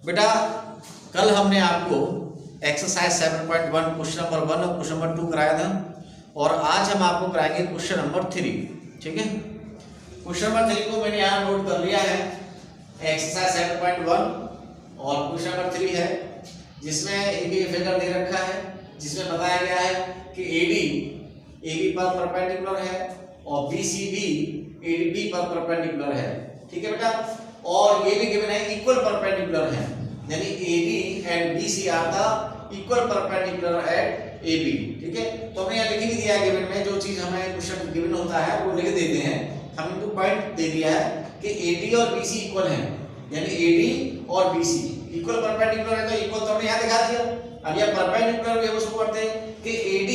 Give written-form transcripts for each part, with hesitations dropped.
बेटा कल हमने आपको एक्सरसाइज 7.1 क्वेश्चन नंबर 1 और क्वेश्चन नंबर 2 कराया था और आज हम आपको कराएंगे क्वेश्चन नंबर 3। ठीक है, क्वेश्चन नंबर 3 को मैंने यहाँ नोट कर लिया है। एक्सरसाइज 7.1 और क्वेश्चन नंबर 3 है जिसमें एक फिगर दे रखा है जिसमें बताया गया है कि AB पर परपेंडिकुलर है और BCD AB पर परपेंडिकुलर है। ठीक है बेटा, और ये भी गिवन है इक्वल परपेंडिकुलर है, यानी AB and BC are the equal perpendicular at AB। ठीक है, तो हमने यहाँ लिख ही दिया है गिवन में, जो चीज हमें क्वेश्चन गिवन होता है वो लिख देते हैं। हम इनको पॉइंट दे दिया है कि AD और BC इक्वल है, यानी AD और BC इक्वल परपेंडिकुलर है, तो इक्वल तो हमने यहाँ दिखा दिया। अब यह परपेंडिकुलर भी उसको पढ़ते हैं कि AD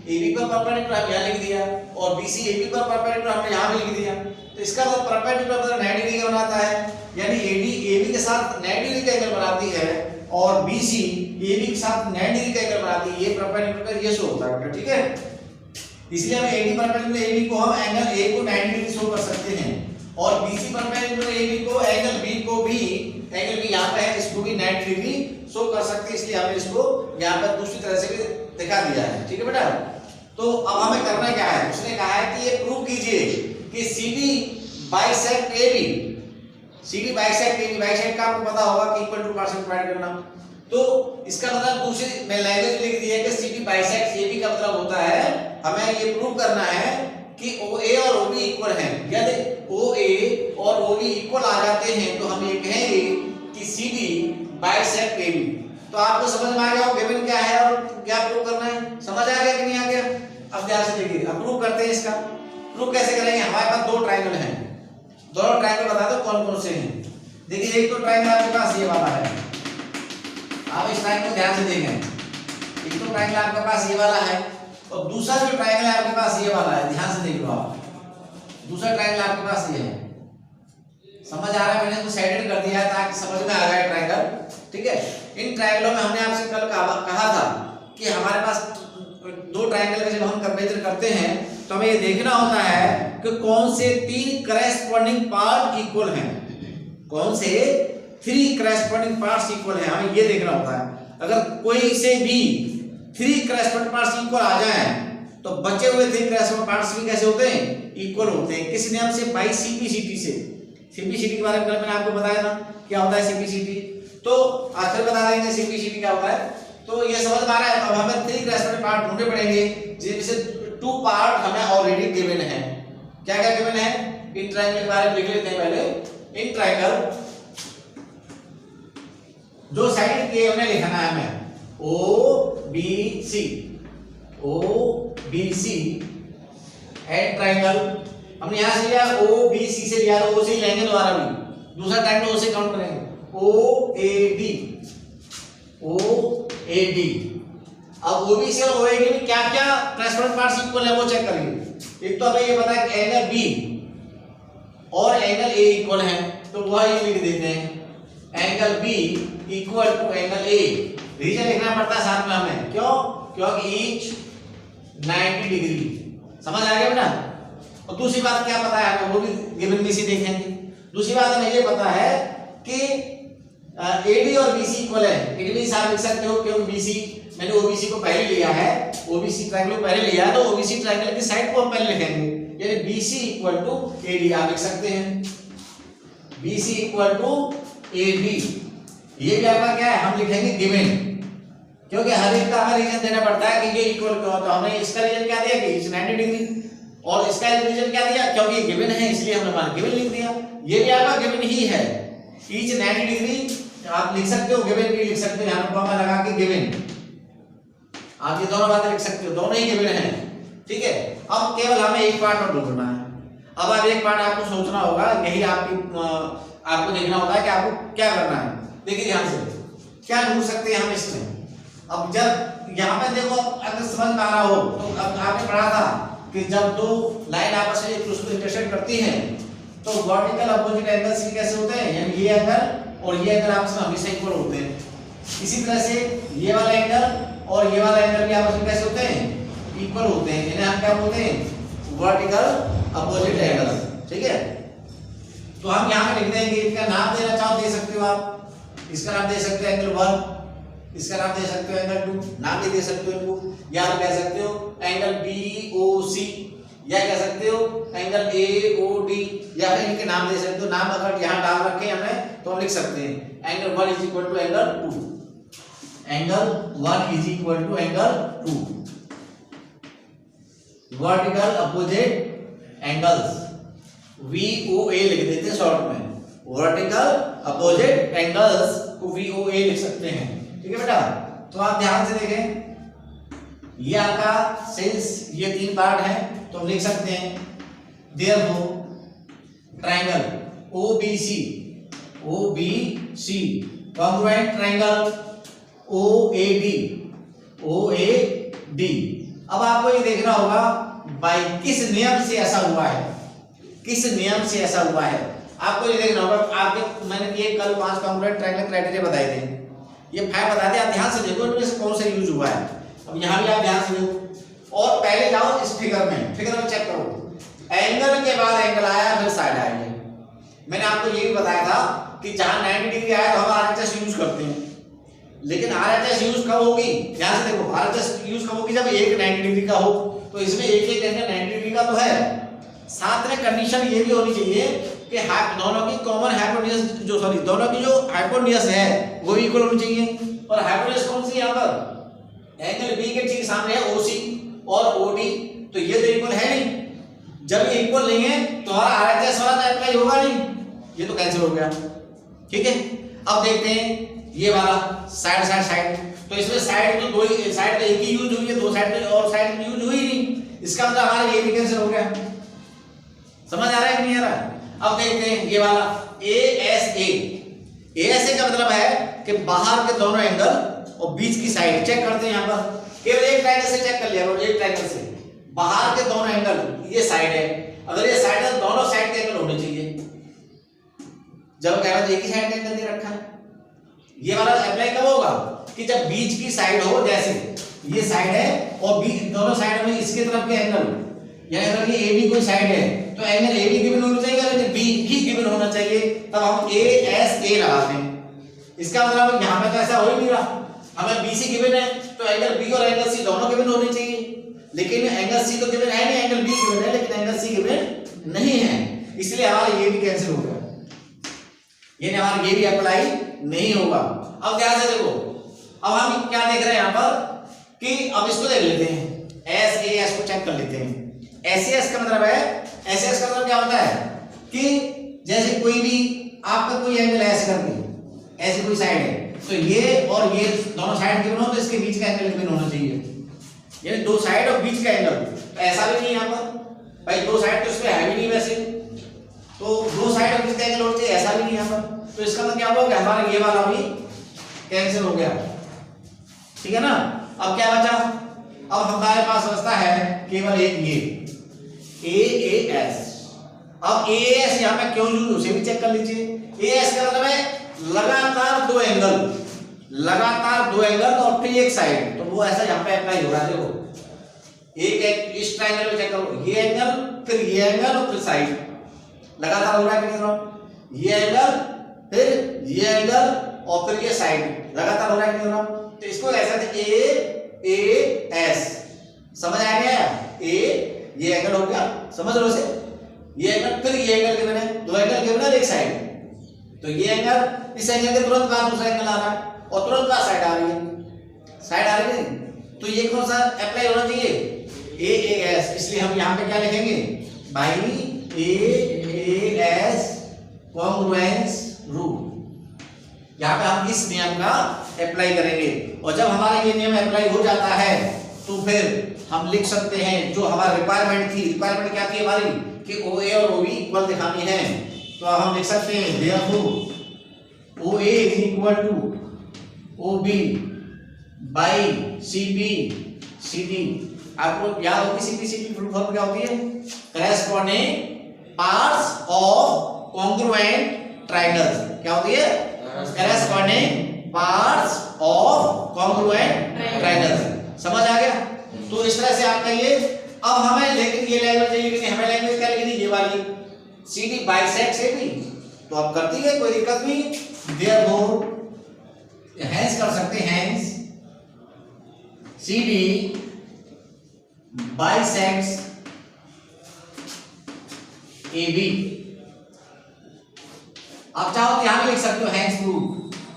AB पर परपेंडिकुलर हम यहाँ लिख दिया और BC AB पर परपेंडिकुलर हमने यहाँ भी लिख दिया। तो इसका मतलब परपेंडिकुलर मतलब 90 डिग्री का बनाता है, यानी AD AB के साथ 90 डिग्री का एंगल बनाती है और BC AB के साथ 90 डिग्री का एंगल बनाती है। ये परपेंडिकुलर का ये शो होता है, ठीक है। इसलिए हम AD परपेंडिकुलर AB को हम एंगल A को 90 डिग्री शो कर सकते हैं और BC परपेंडिकुलर AB को एंगल B को भी, एंगल B यहाँ पे है, इसको भी 90 डिग्री शो कर सकते हैं। इसलिए हमने इसको यहाँ पर दूसरी तरह से भी दिखा दिया है। ठीक है बेटा, तो अब हमें करना क्या है, उसने कहा है कि ये प्रूव कीजिए कि CD bisect AB, CD bisect AB, bisect का आपको पता होगा कि इक्वल टू पार्शियल डिवाइड करना। तो इसका मतलब दूसरी मैं लैंग्वेज लिख दी है कि CD बाइसेक्ट AB का मतलब होता है हमें ये प्रूव करना है कि OA और OB इक्वल हैं। यदि OA और OB इक्वल आ जाते हैं तो हम ये कहेंगे कि CD बाइसेक्ट AB। तो आपको समझ में आ गया गिवन क्या है और क्या प्रूव करना है, समझ आ गया कि नहीं आ गया? अब ध्यान से देखिए, अब प्रूव करते हैं। इसका प्रूव कैसे करेंगे? हमारे पास दो ट्रायंगल हैं, दोनों ट्रायंगल बता दो कौन कौन से हैं। देखिए एक तो ट्रायंगल आपके पास ये वाला है, आप इस ट्रायंगल को ध्यान से देखें। एक तो ट्रायंगल आपके पास ये वाला है और दूसरा जो ट्रायंगल है आपके पास ये वाला है, ध्यान से देख लो आप। दूसरा ट्रायंगल आपके पास ये है, समझ आ रहा है? मैंने तो साइडेड कर दिया है ताकि समझ में आ जाए ट्रायंगल। ठीक है, इन ट्रायंगलों में हमने आपसे कल कहा था कि हमारे पास दो ट्रायंगल का जब हम कंपेरिजन करते हैं तो हमें ये देखना होता है कि कौन से तीन करेस्पॉन्डिंग पार्ट इक्वल हैं, कौन से 3 करेस्पॉन्डिंग पार्ट्स इक्वल हैं, हमें ये देखना होता है। अगर कोई से भी 3 करेस्पॉन्डिंग पार्ट्स इक्वल आ जाए तो बचे हुए 3 करेस्पॉन्डिंग पार्ट्स भी कैसे होते हैं? इक्वल होते हैं। किस नियम से? बाय CPCT से। CPCT के बारे में कल मैंने आपको बताया था क्या होता है CPCT, तो आज फिर बता देंगे CPCT क्या होता है। तो ये समझ में आ रहा है। अब हमें 3 करेस्पॉन्डिंग पार्ट ढूंढने पड़ेंगे जिनमें से 2 पार्ट हमें ऑलरेडी गिवन है। क्या क्या गिवन है? इन ट्रायंगल के बारे में लिख लेते हैं पहले। इन ट्रायंगल जो साइड के हमने लिखना है हमें OBC एंड ट्रायंगल हमने यहां से लिया OBC से लिया, O से लेंगे दोबारा भी, दूसरा ट्रायंगल O से काउंट करेंगे OAD। अब OBC और OAD में क्या क्या करेस्पॉन्डिंग पार्ट्स इक्वल है वो चेक करिए। एक तो हमें ये पता है कि एंगल B और एंगल A इक्वल है, तो वह ये लिख देते हैं angle B equal to angle A। Reason लिखना पड़ता है साथ में हमें, क्यों? क्योंकि ईच 90 डिग्री। समझ आ गया बेटा? और दूसरी बात क्या पता है हमें, वो भी गिवन में से देखेंगे। दूसरी बात हमें ये पता है कि AD और BC इक्वल है। AD भी आप लिख सकते हो क्योंकि BC मैंने OBC को पहले लिया है, OBC ट्रायंगल को पहले लिया है, तो OBC ट्रायंगल की साइड को हम पहले लिखेंगे, यानी BC इक्वल टू AD आप लिख सकते हैं। BC इक्वल टू AD, ये भी आपका क्या है? हम लिखेंगे गिवन, क्योंकि हर एक का हमें रीजन देना पड़ता है कि ये इक्वल क्यों है। तो हमने इसका रीजन क्या दिया कि 90 डिग्री, और इसका रीजन क्या दिया? क्योंकि ये गिवन है इसलिए हमने मान गिवन लिख दिया। ये भी आपका गिवन ही है, ईच 90 डिग्री आप लिख सकते हो, गिवन भी लिख सकते हो, यहां पर कॉमा लगा के गिवन। आप ये दोनों बातें लिख सकते हो, दोनों ही गिवन है। ठीक है, अब केवल हमें एक पार्ट और ढूंढना है। अब आप एक पार्ट आपको सोचना होगा, यही आपको देखना होता है कि आपको क्या करना है। देखिए ध्यान से क्या ढूंढ सकते हैं हम इसमें। अब जब यहाँ पे देखो, अगर समझ में आ रहा हो तो अब आपने पढ़ा था कि जब दो लाइन आपस में एक दूसरे को इंटरसेक्ट करती हैं तो वर्टिकल अपोजिट एंगल से कैसे होते हैं, यानी ये एंगल और ये एंगल आपस में हमेशा इक्वल होते हैं। इसी तरह से ये वाला एंगल और ये वाला एंगल भी आपस में कैसे होते हैं? इक्वल होते हैं, इन्हें हम क्या बोलते हैं? Vertical opposite angle. ठीक है, तो हम यहाँ पे लिख देंगे, इनका नाम देना चाहो दे सकते हो आप। इसका नाम दे सकते हो एंगल 1, इसका नाम दे सकते हो एंगल 2, नाम भी दे सकते हो इनको, या तो कह सकते हो एंगल BOC, या कह सकते हो एंगल AOD, या फिर इनके नाम दे सकते हो। नाम अगर यहाँ डाल रखे हमने तो हम लिख सकते हैं angle 1 is equal to angle 2, angle 1 is equal to angle 2, vertical opposite angles VOA लिख देते हैं शॉर्ट में, वर्टिकल अपोजिट एंगल्स को VOA लिख सकते हैं। ठीक है बेटा, तो आप ध्यान से देखें, ये आपका सिंस ये 3 पार्ट है तो हम लिख सकते हैं therefore triangle OBC congruent triangle OAD। अब आपको ये देखना होगा भाई किस नियम से ऐसा हुआ है, किस नियम से ऐसा हुआ है आपको ये देखना होगा। आपके मैंने ये कल 5 कॉन्ग्रुएंट ट्रायंगल क्राइटेरिया बताए थे, ये 5 बताए थे, आप ध्यान से देखो इनमें से कौन सा यूज हुआ है। अब यहाँ भी आप ध्यान से देखो और पहले जाओ इस फिगर में चेक करो, एंगल के बाद एंगल आया फिर साइड आई। मैंने आपको ये भी बताया था कि जहां 90 डिग्री आया तो हम RHS यूज करते हैं, लेकिन RHS यूज कब होगी, ध्यान से देखो RHS यूज कब होगी जब एक 90 डिग्री का हो। तो इसमें एक एंगल 90 डिग्री का तो है, साथ में कंडीशन ये भी होनी चाहिए कि दोनों की कॉमन हाइपोटेन्यूज दोनों की जो हाइपोटेन्यूज है वो इक्वल होनी चाहिए। और हाइपोटेन्यूज कौन सी यहाँ पर, एंगल B के ठीक सामने है OC और OD, तो ये तो इक्वल है नहीं। जब ये इक्वल नहीं है तो हमारा RHS वाला तो अप्लाई होगा नहीं, ये तो कैंसिल हो गया। ठीक है, अब देखते हैं ये वाला साइड। तो इसमें साइड तो दो ही, साइड तो एक ही यूज हुई है, 2 साइड तो और साइड यूज हुई नहीं, इसका मतलब हमारा ये भी कैंसिल हो गया। समझ आ रहा है कि नहीं आ रहा है? अब देखते हैं ये वाला ASA का मतलब है कि बाहर के दोनों एंगल और बीच की साइड चेक करते हैं। यहाँ पर केवल एक ट्रायंगल से चेक कर लिया, एक ट्रायंगल से बाहर के दोनों एंगल, ये साइड है, अगर ये साइड है दोनों साइड के एंगल होने चाहिए। जब कह रहा तो एक ही साइड का एंगल दे रखा है, ये वाला अप्लाई कब होगा कि जब बीच की साइड हो, जैसे ये साइड है और बीच दोनों साइड में इसके तरफ के एंगल, यानी अगर ये AB कोई साइड है तो एंगल AB गिवन होना चाहिए, लेकिन B ही गिवन होना चाहिए, तब हम ASA लगाते हैं। इसका मतलब यहाँ पे तो ऐसा हो ही नहीं रहा, हमें BC गिवन है तो एंगल B और एंगल C दोनों गिवन होने चाहिए, लेकिन एंगल C तो गिवन है नहीं, एंगल B गिवन है लेकिन एंगल C गिवन नहीं है, इसलिए हमारा ये भी कैंसिल हो गया, ये हमारा ये भी अप्लाई नहीं होगा। अब ध्यान से देखो, अब हम क्या देख रहे हैं यहाँ पर कि अब इसको देख लेते हैं, SAS को चेक कर लेते हैं। SAS का मतलब है, SAS का मतलब क्या होता है कि जैसे कोई भी आपका कोई एंगल ऐसे करके ऐसी कोई साइड है तो ये और ये दोनों साइड गिवन हो तो इसके बीच का एंगल गिवन होना चाहिए, यानी 2 साइड और बीच का एंगल। तो ऐसा भी नहीं यहाँ पर भाई, 2 साइड तो इसमें है भी नहीं वैसे, तो 2 साइड और बीच का एंगल होना चाहिए, ऐसा भी नहीं यहाँ पर। तो इसका मतलब क्या होगा, हमारा ये वाला भी कैंसिल हो गया। ठीक है ना, अब क्या बचा, अब हमारे पास बचता है केवल एक ये AAS। अब AAS यहाँ पे क्यों यूज, उसे भी चेक कर लीजिए। AS का मतलब है लगातार 2 एंगल और फिर एक साइड, तो वो ऐसा यहाँ पे अप्लाई हो रहा है। देखो एक इस ट्रायंगल में चेक करो, ये एंगल फिर ये एंगल और फिर साइड लगातार हो रहा है कि नहीं हो रहा, ये एंगल फिर ये एंगल और फिर ये साइड लगातार हो रहा है कि नहीं हो रहा। तो इसको ऐसा AAS समझ आ गया, ये एंगल हो गया, समझ लो इसे, ये एंगल फिर ये एंगल गिवन है, 2 एंगल गिवन है एक साइड, तो ये एंगल इस एंगल के तुरंत बाद दूसरा एंगल आ रहा है और तुरंत बाद साइड आ रही है, तो ये कौन सा अप्लाई होना चाहिए, AAS। इसलिए हम यहाँ पे क्या लिखेंगे भाई, AAS कॉन्ग्रुएंस रूल, यहाँ पे हम इस नियम का अप्लाई करेंगे। और जब हमारा ये नियम अप्लाई हो जाता है तो फिर हम लिख सकते हैं जो हमारा रिक्वायरमेंट थी, रिक्वायरमेंट क्या थी हमारी कि OA और OB इक्वल दिखानी है, तो हम लिख सकते हैं therefore OA is equal to OB by CB CD। आपको याद होगी CB CD फुल फॉर्म क्या होती है, corresponding parts of congruent triangles. क्या होती है, corresponding parts of congruent triangles. समझ आ गया, तो इस तरह से आपका ये, अब हमें लेकिन ये लैंग्वेज चाहिए कि हमें लैंग्वेज क्या लिखनी, ये वाली CD बाइसेक्ट से भी, तो अब करती है कोई दिक्कत नहीं। देयरफॉर हैंस कर सकते हैं, हैंस CD bisects AB। आप चाहो तो यहां भी लिख सकते हो हैंस प्रूफ।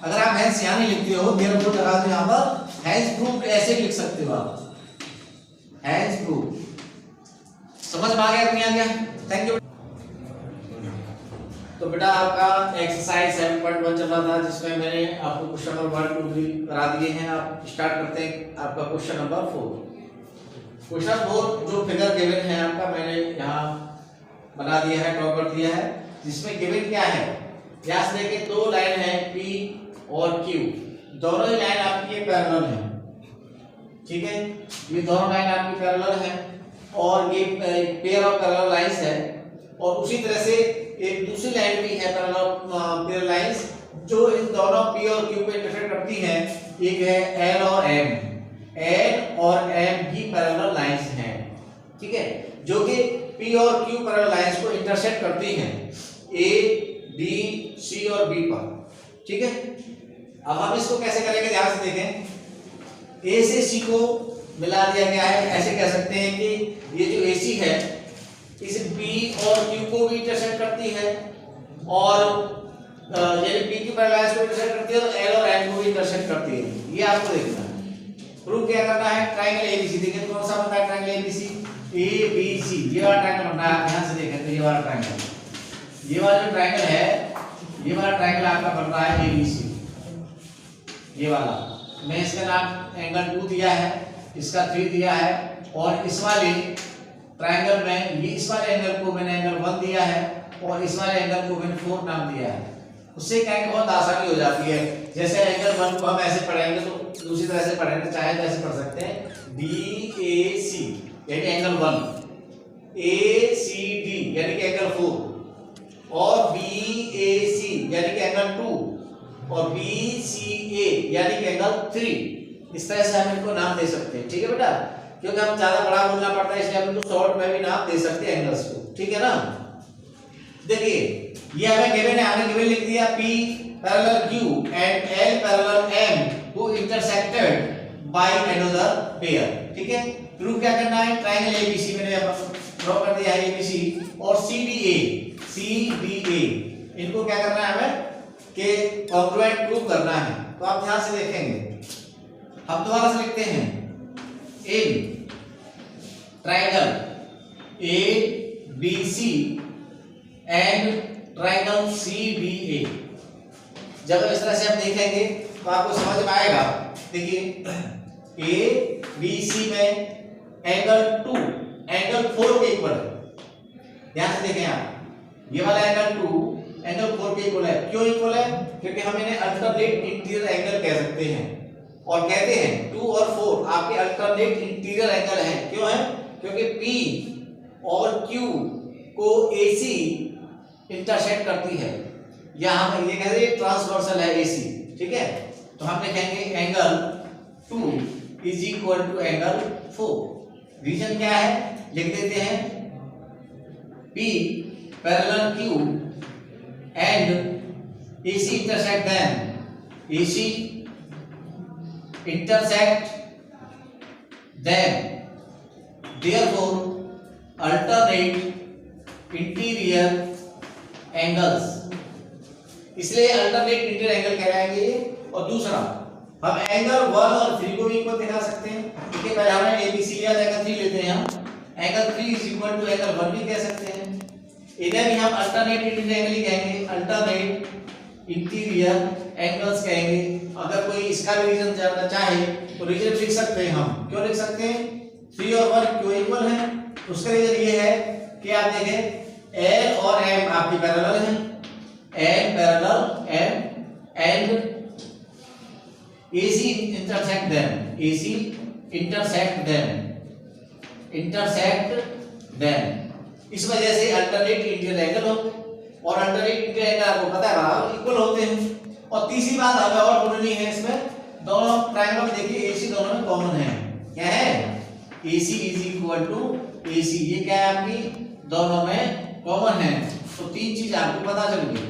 अगर आप हैंस यहां नहीं लिखते हो, देयरफॉर लगा दो यहां पर हैंस प्रूफ, ऐसे लिख सकते हो आप हैंस प्रूफ। समझ में आ गया कि नहीं आ गया? Thank you. तो बेटा आपका एक्सरसाइज 7.1 चल रहा था, जिसमें मैंने आपको क्वेश्चन नंबर 1 2 3 करा दिए हैं। आप स्टार्ट करते हैं आपका क्वेश्चन नंबर 4। क्वेश्चन 4 जो फिगर गिवन है आपका, मैंने यहाँ बना दिया है, ड्रॉ कर दिया है, जिसमें गिवन क्या है, यहाँ से देखिए दो लाइन है P और Q, दोनों ही लाइन आपकी पैरेलल है, ठीक है, ये दोनों लाइन आपकी पैरेलल है और ये पेयर ऑफ पैरेलल लाइंस है। और उसी तरह से एक दूसरी लाइन भी है पैरेलल लाइंस जो इन दोनों P और Q को इंटरसेक्ट करती हैं। एक है L और M, L और M भी पैरेलल लाइंस हैं, ठीक है, जो कि P और Q पैरेलल लाइंस को इंटरसेक्ट करती हैं A, B, C और B पर, ठीक है। अब हम इसको कैसे करेंगे, ध्यान से देखें। A से C को मिला दिया गया है, ऐसे कह सकते हैं कि ये जो AC है इस B और Q को भी इंटरसेक्ट करती है, और यानी P की पैरेलल लाइंस को इंटरसेक्ट करती है तो L और M को भी इंटरसेक्ट करती है। ये आपको देखना है। प्रूफ क्या करना है, ट्रायंगल ABC। देखिए कौन सा बनता है ट्रायंगल ABC, ABC, ये वाला ट्रायंगल बनता है। आप ध्यान से देखें तो ये वाला ट्रायंगल, ये वाला जो ट्रायंगल है, ये वाला ट्रायंगल आपका बन रहा है ABC, ये वाला। मैं इसका नाम एंगल 2 दिया है, इसका 3 दिया है, और इस वाले ट्रायंगल में ये इस वाले एंगल को मैंने एंगल 1 दिया है और इस वाले एंगल को मैंने 4 नाम दिया है। उससे क्या है, बहुत आसानी हो जाती है। जैसे एंगल 1 को हम ऐसे पढ़ेंगे तो दूसरी तरह से पढ़ेंगे, चाहे तो ऐसे पढ़ सकते हैं DAC यानी एंगल 1, ACD यानी कि एंगल 4, और BAC यानी कि एंगल 2, और BCA यानी कि एंगल 3। इस तरह से हम इनको नाम दे सकते हैं, ठीक है बेटा, क्योंकि हम ज्यादा बड़ा बोलना पड़ता है इसलिए हम इनको शॉर्ट में भी नाम दे सकते हैं एंगल्स को, ठीक है ना। देखिए ये हमें गिवन है, हमने गिवन लिख दिया P parallel Q and L parallel M को इंटरसेक्टेड बाय अनदर पेयर, ठीक है। प्रूफ क्या करना है, ट्रायंगल ABC मैंने ड्रॉ कर दिया है ABC, और CDA इनको क्या करना है हमें कि कॉन्ग्रुएंट प्रूफ करना है। तो आप ध्यान से देखेंगे, हम दोबारा से लिखते हैं in triangle ABC and triangle CDA। जब इस तरह से हम देखेंगे तो आपको समझ में आएगा। देखिए ABC में एंगल 2 एंगल 4 के इक्वल है। ध्यान से देखें आप, ये वाला एंगल 2 एंगल 4 के इक्वल है। क्यों इक्वल है, क्योंकि हम इन्हें अल्टरनेट इंटीरियर एंगल कह सकते हैं, और कहते हैं 2 और 4 आपके अल्टरनेट इंटीरियर एंगल हैं। क्यों है, क्योंकि P और Q को AC इंटरसेक्ट करती है, या हम ये कहते हैं ट्रांसवर्सल है AC, ठीक है। तो हम लिखेंगे angle 2 is equal to angle 4। Reason क्या है, लिख देते हैं P parallel Q and AC intersect them, AC intersect them, therefore alternate interior angles, इसलिए अल्टरनेट इंटीरियर एंगल कहलाएंगे। और दूसरा हम एंगल 1 और 3 को भी इक्वल दिखा सकते हैं, ठीक है। पहले हमने ABC लिया, एंगल 3 लेते हैं, हम angle 3 is equal to angle 1 भी कह सकते हैं। इन्हें भी हम अल्टरनेट इंटीरियर एंगल ही कहेंगे, अल्टरनेट इंटीरियर एंगल्स कहेंगे। अगर कोई इसका भी रीजन जानना चाहे तो रीजन लिख सकते हैं हम। क्यों लिख सकते हैं, 3 और 1 क्यों इक्वल है, उसका रीजन ये है कि आप देखें L और M आपकी पैरेलल हैं, L parallel M and AC intersect them, AC intersect them, इस वजह से अल्टरनेट इंटीरियर एंगल होंगे, और अल्टरनेट इंटीरियर एंगल आपको पता है बराबर इक्वल होते हैं। और तीसरी बात हमें और बोलनी है, इसमें दोनों ट्रायंगल देखिए AC दोनों में कॉमन है। क्या है, AC is equal to AC, ये क्या है आपकी दोनों में कॉमन है। तो तीन चीज आपको पता चल गई।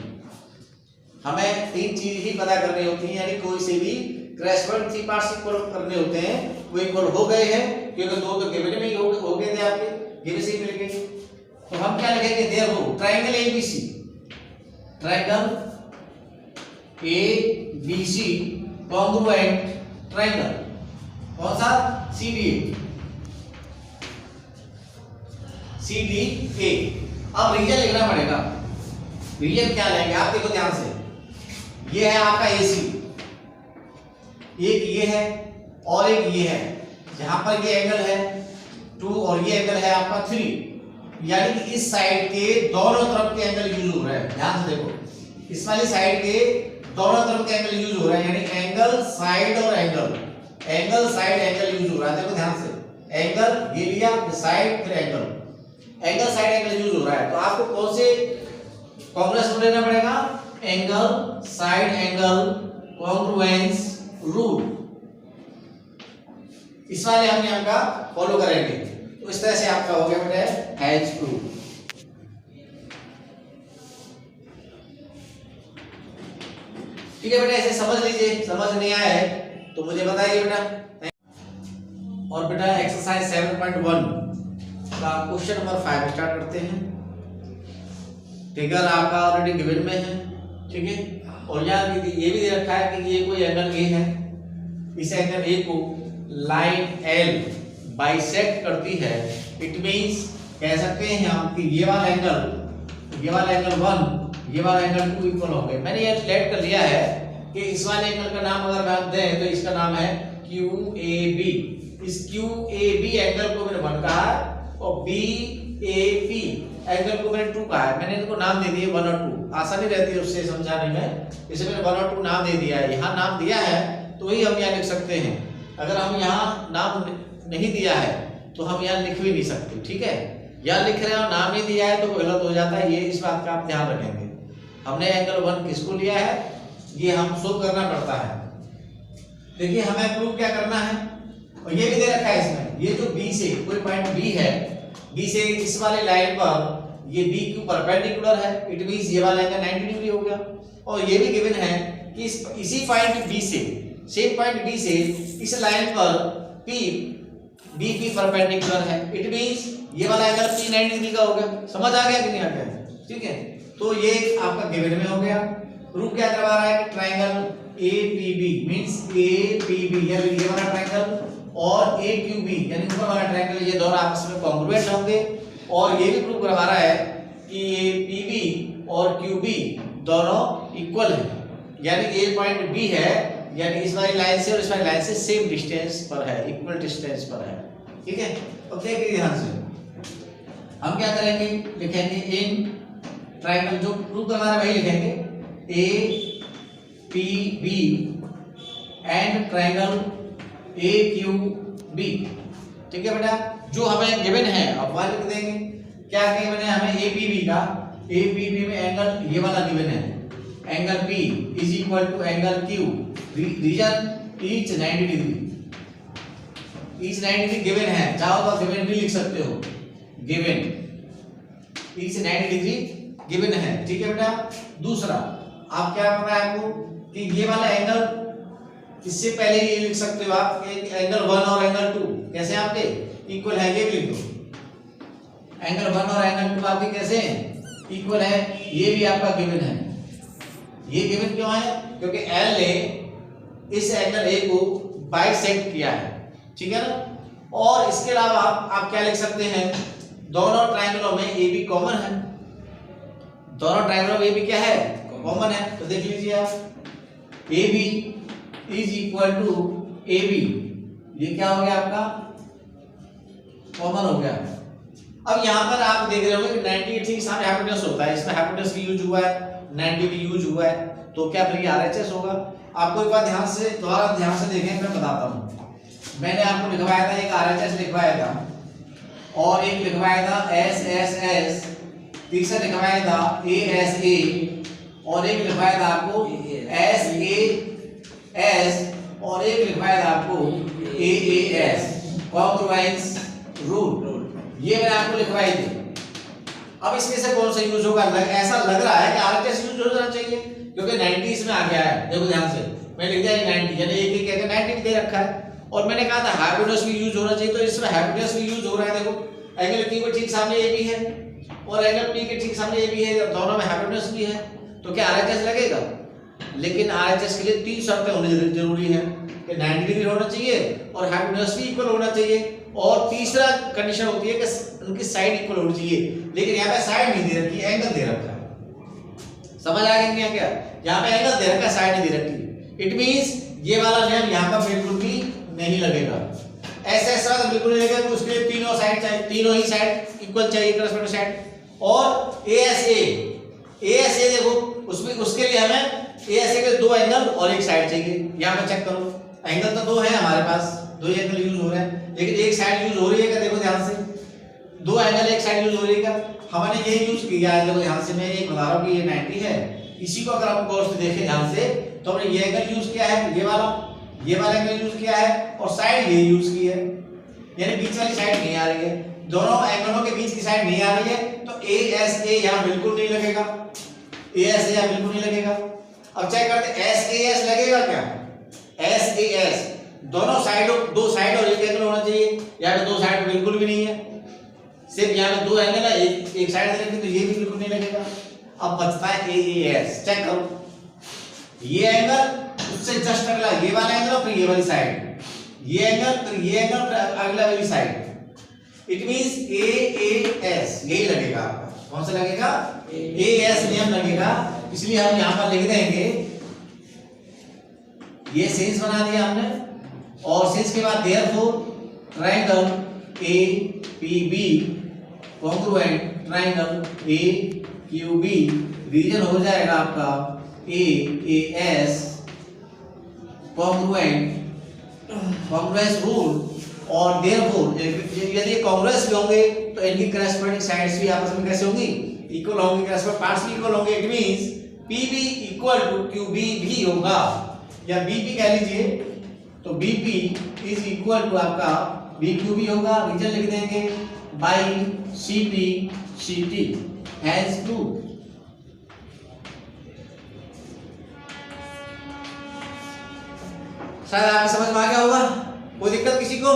हमें 3 चीज ही पता करनी होती है, यानी कोई से भी करेस्पॉन्डिंग 3 पार्ट्स इक्वल करने होते हैं, वो इक्वल हो गए हैं क्योंकि 2 तो गिवन में ही हो गए थे, आपके गिवन से मिल गए। तो हम क्या लिखेंगे, therefore triangle ABC, triangle ABC congruent triangle, कौन सा, सीडीए, सीडीए। अब रीजन लिखना पड़ेगा। रीजन क्या लेंगे आप, देखो ध्यान से, ये है आपका एसी, एक ये है और एक ये है, जहां पर ये एंगल है 2 और ये एंगल है आपका 3, यानी कि इस साइड के दोनों तरफ के एंगल यूज हो रहे हैं। ध्यान से देखो, इस वाली साइड के दोनों तरफ के एंगल यूज हो रहे हैं, यानी एंगल साइड और angle, angle side angle use हो रहा है। देखो ध्यान से, एंगल ये लिया, फिर साइड, फिर angle, angle side angle use हो रहा है। तो आपको कौन से कॉन्ग्रुएंस लेना पड़ेगा, angle side angle congruence rule, इस वाले हम नियम का फॉलो करेंगे। तो इस तरह से आपका हो गया बेटा हैज प्रूव। ठीक है बेटा, ऐसे समझ लीजिए, समझ नहीं आया है तो मुझे बताइए बेटा। और बेटा एक्सरसाइज 7.1 का क्वेश्चन नंबर 5 स्टार्ट करते हैं। फिगर आपका ऑलरेडी गिवन में है, ठीक है, और यहाँ ये भी दे रखा है कि ये कोई एंगल ए है, इस एंगल ए को लाइन एल बाइसेक्ट करती है। इट मींस कह सकते हैं हम कि ये वाला एंगल 1, ये वाला एंगल 2 इक्वल हो गए। मैंने ये लेट कर लिया है कि इस वाले एंगल का नाम अगर मैं दें तो इसका नाम है QAB। इस QAB एंगल को मैंने 1 कहा है और BAP एंगल को मैंने 2 कहा है। मैंने इनको नाम दे दिए 1 और 2, आसानी रहती है उससे समझाने में, इसे मैंने 1 और 2 नाम दे दिया है। यहाँ नाम दिया है तो वही हम यहाँ लिख सकते हैं, अगर हम यहाँ नाम नहीं दिया है तो हम यहाँ लिख भी नहीं सकते, ठीक है। यहाँ लिख रहे हैं और नाम नहीं दिया है तो गलत हो जाता है, ये इस बात का आप ध्यान रखेंगे। हमने एंगल 1 किसको लिया है, ये हम शो करना पड़ता है। देखिए हमें प्रूव क्या करना है, और ये भी दे रखा है इसमें, ये जो B से कोई पॉइंट B है, B से इस वाले लाइन पर ये B क्यू परपेंडिकुलर है, इट मींस ये वाला एंगल 90 डिग्री हो गया। और ये भी गिवन है कि इसी पॉइंट B से, सेम पॉइंट B से इस लाइन पर P B की परपेंडिकुलर है, इट मींस ये वाला एंगल P 90 डिग्री का हो गया। समझ आ गया कि नहीं आ गया, ठीक है। तो ये आपका गिवन में हो गया। प्रूफ क्या करवा रहा है कि ट्रायंगल APB मींस APB ये वाला ट्रायंगल और AQB यानी ऊपर वाला ट्रायंगल, ये दोनों आपस में कॉन्ग्रुएंट होंगे। और ये भी प्रूव करवा रहा है कि APB और QB दोनों इक्वल है, यानी ये पॉइंट B है, यानी इस वाली लाइन से और इस वाली लाइन से सेम डिस्टेंस पर है, इक्वल डिस्टेंस पर है, ठीक है। अब देखिए ध्यान से, हम क्या करेंगे, लिखेंगे इन ट्रायंगल, जो प्रूव करना है वही लिखेंगे, APB एंड ट्रायंगल AQB, ठीक है बेटा। जो हमें गिवन है अब वह लिख देंगे। क्या गिवन है हमें APB का, APB में एंगल ये वाला गिवन है, angle P is equal to angle Q, reason each 90 degree, each 90 degree given है, चाहो तो गिवन भी लिख सकते हो, गिवन ईच 90 डिग्री गिवन है, ठीक है बेटा। दूसरा आप क्या पता है आपको कि ये वाला एंगल, इससे पहले ये लिख सकते हो आप एंगल 1 और एंगल 2 कैसे आपके इक्वल है, ये भी लिख दो। एंगल 1 और एंगल 2 आपके कैसे इक्वल है, ये भी आपका गिवन है। ये गिवन क्यों है, क्योंकि L ने इस एंगल A को बाइसेक्ट किया है, ठीक है ना। और इसके अलावा आप क्या लिख सकते हैं, दोनों ट्रायंगलों में AB कॉमन है, दोनों ट्रायंगलों में AB क्या है, कॉमन है। तो देख लीजिए आप, AB is equal to AB, ये क्या हो गया आपका कॉमन हो गया। अब यहाँ पर आप देख रहे होंगे 90 ठीक सामने हाइपोटेनस होता है, इसमें हाइपोटेनस भी यूज हुआ है, 90 भी यूज हुआ है, तो क्या फिर RHS होगा। आपको एक बार ध्यान से दोबारा ध्यान से देखें, मैं बताता हूँ। मैंने आपको लिखवाया था, एक RHS लिखवाया था और एक लिखवाया था SSS, तीसरा लिखवाया था ASA और एक लिखवाया था आपको SAS और एक लिखवाया था आपको AAS, कॉन्ग्रुएंस रूल, ये मैंने आपको लिखवाई थी। अब इसमें से कौन सा यूज होगा, ऐसा लग रहा है कि RHS यूज हो जाना चाहिए, क्योंकि 90 इसमें आ गया है। देखो ध्यान से मैं लिख दिया 90 यानी एक एक कहकर 90 दे रखा है। और मैंने कहा था हाइपोटेनस भी यूज होना चाहिए, तो इसमें हाइपोटेनस भी यूज हो रहा है। देखो एंगल P के ठीक सामने ए भी है और एंगल P के ठीक सामने ए भी है, दोनों में हाइपोटेनस भी है, तो क्या RHS लगेगा? लेकिन RHS के लिए 3 शर्तें होनी जरूरी है कि 90 डिग्री होना चाहिए और हाइपोटेनस भी इक्वल होना चाहिए, और तीसरा कंडीशन होती है कि उनकी साइड इक्वल होनी चाहिए। लेकिन यहाँ पे साइड नहीं दे रखी है, एंगल दे रखा है। समझ आ गया क्या? यहाँ पे एंगल दे रखा है, साइड नहीं दे रखी। इट मींस ये वाला नियम यहाँ पर बिल्कुल भी नहीं लगेगा। ऐसा बिल्कुल नहीं लगेगा, उसके लिए तीनों साइड चाहिए, तीनों ही साइड इक्वल चाहिए, करस्पोंडिंग साइड। और ASA देखो उसमें उसके लिए हमें ASA के 2 एंगल और एक साइड चाहिए। यहाँ पे चेक करो, एंगल तो 2 है हमारे पास, 2 एंगल यूज हो रहे हैं, लेकिन एक साइड यूज हो रही है क्या? देखो ध्यान से, 2 एंगल एक साइड यूज हो रही है क्या? हमने ये यूज किया है। देखो ध्यान से, मैं ये बता रहा हूँ कि ये 90 है, इसी को अगर आप गौर से देखें ध्यान से, तो हमने ये एंगल यूज किया है, ये वाला एंगल यूज किया है, और साइड ये यूज की है, यानी बीच वाली साइड नहीं आ रही है। दोनों एंगलों के बीच की साइड नहीं आ रही है, तो ASA यहाँ बिल्कुल नहीं लगेगा, ASA यहाँ बिल्कुल नहीं लगेगा। अब चेक करते हैं SAS लगेगा क्या? SAS दोनों साइडों, 2 साइड और एक एंगल होना चाहिए, यहाँ पे 2 साइड बिल्कुल भी नहीं है, सिर्फ यहाँ पे 2 एंगल है, एक साइड से, तो ये भी बिल्कुल नहीं लगेगा। अब बचता है AAS। चेक करो, ये एंगल उससे जस्ट अगला ये वाला एंगल और फिर ये वाली साइड, ये एंगल फिर ये एंगल फिर अगला वाली साइड। इट मींस AAS यही लगेगा आपका। कौन सा लगेगा? AS नियम लगेगा। इसलिए हम यहां पर लिख देंगे, ये सिंस बना दिया हमने, और सिंस के बाद therefore triangle APB congruent triangle AQB reason हो जाएगा आपका AAS कॉन्ग्रुएंस रूल। और देयरफॉर यदि कॉन्ग्रुएंस भी होंगे तो इनकी करस्पोंडिंग साइड्स भी आपस में कैसे होंगी? इक्वल होंगी, करस्पोंडिंग पार्ट्स भी इक्वल होंगे। It means PB equal to QB भी होगा, या BP कह लीजिए, तो BP इज इक्वल टू आपका BQB होगा। रीजन लिख देंगे बाय CP/CT हैज प्रूव्ड। शायद आपको समझ में आ गया होगा। कोई दिक्कत किसी को?